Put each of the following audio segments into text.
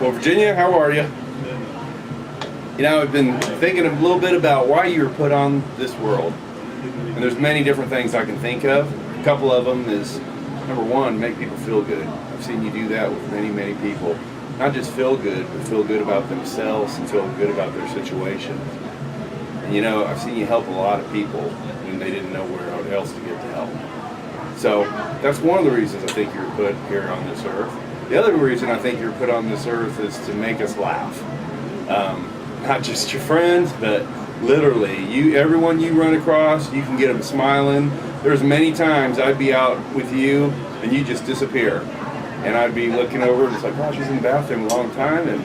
Well, Virginia, how are you? You know, I've been thinking a little bit about why you were put on this world. And there's many different things I can think of. A couple of them is, number one, make people feel good. I've seen you do that with many, many people. Not just feel good, but feel good about themselves and feel good about their situation. And you know, I've seen you help a lot of people when they didn't know where else to get the help. So that's one of the reasons I think you're put here on this earth. The other reason I think you're put on this earth is to make us laugh. Not just your friends, but literally, everyone you run across, you can get them smiling. There's many times I'd be out with you and you just disappear. And I'd be looking over and it's like, wow, she's in the bathroom a long time and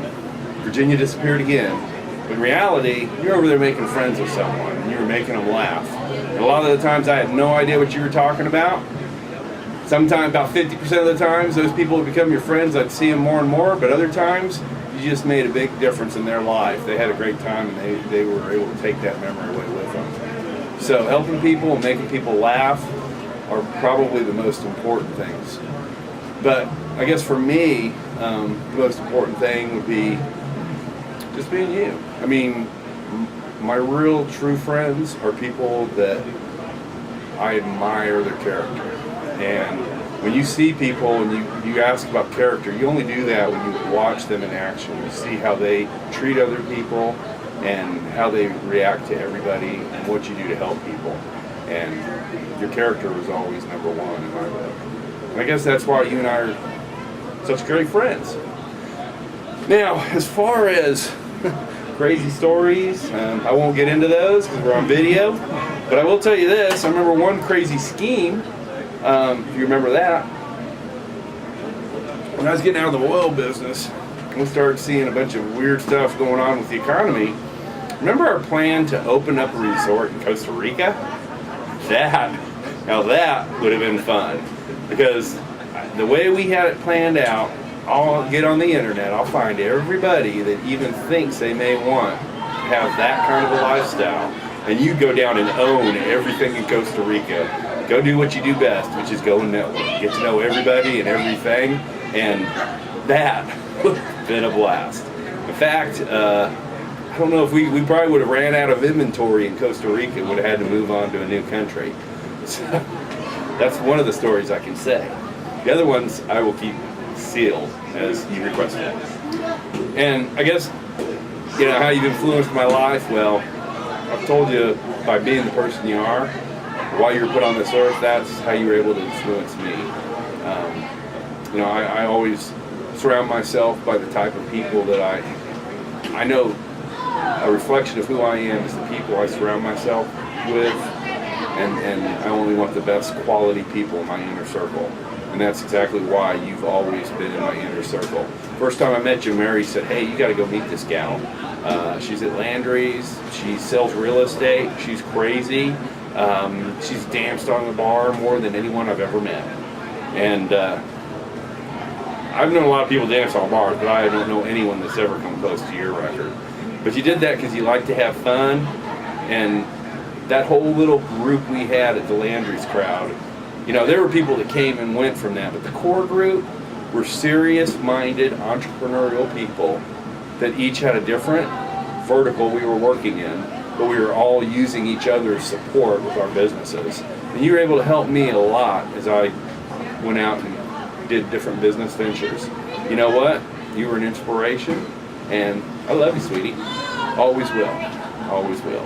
Virginia disappeared again. But in reality, you're over there making friends with someone and you were making them laugh. And a lot of the times I had no idea what you were talking about. Sometimes, about 50% of the times, those people would become your friends. I'd see them more and more, but other times, you just made a big difference in their life. They had a great time and they were able to take that memory away with them. So helping people and making people laugh are probably the most important things. But I guess for me, the most important thing would be just being you. I mean, my real true friends are people that I admire their character. And when you see people and you ask about character, you only do that when you watch them in action. You see how they treat other people and how they react to everybody and what you do to help people. And your character is always number one in my book. And I guess that's why you and I are such great friends. Now, as far as crazy stories, I won't get into those because we're on video. But I will tell you this, I remember one crazy scheme. If you remember that, when I was getting out of the oil business, we started seeing a bunch of weird stuff going on with the economy. Remember our plan to open up a resort in Costa Rica? Now that would have been fun, because the way we had it planned out, I'll get on the internet, I'll find everybody that even thinks they may want to have that kind of a lifestyle, and you go down and own everything in Costa Rica. Go do what you do best, which is go and network. Get to know everybody and everything, and that would have been a blast. In fact, I don't know if we probably would have ran out of inventory in Costa Rica, would have had to move on to a new country. So that's one of the stories I can say. The other ones I will keep sealed as you requested. And I guess, you know, how you've influenced my life, well, I've told you by being the person you are, while you were put on this earth, that's how you were able to influence me. You know, I always surround myself by the type of people that I know a reflection of who I am is the people I surround myself with, and I only want the best quality people in my inner circle. And that's exactly why you've always been in my inner circle. First time I met you, Mary said, hey, you got to go meet this gal. She's at Landry's. She sells real estate. She's crazy. She's danced on the bar more than anyone I've ever met. And I've known a lot of people dance on bars, but I don't know anyone that's ever come close to your record. But you did that because you like to have fun, and that whole little group we had at the Landry's crowd, you know, there were people that came and went from that, but the core group were serious-minded, entrepreneurial people that each had a different vertical we were working in, but we were all using each other's support with our businesses. And you were able to help me a lot as I went out and did different business ventures. You know what? You were an inspiration, and I love you, sweetie. Always will. Always will.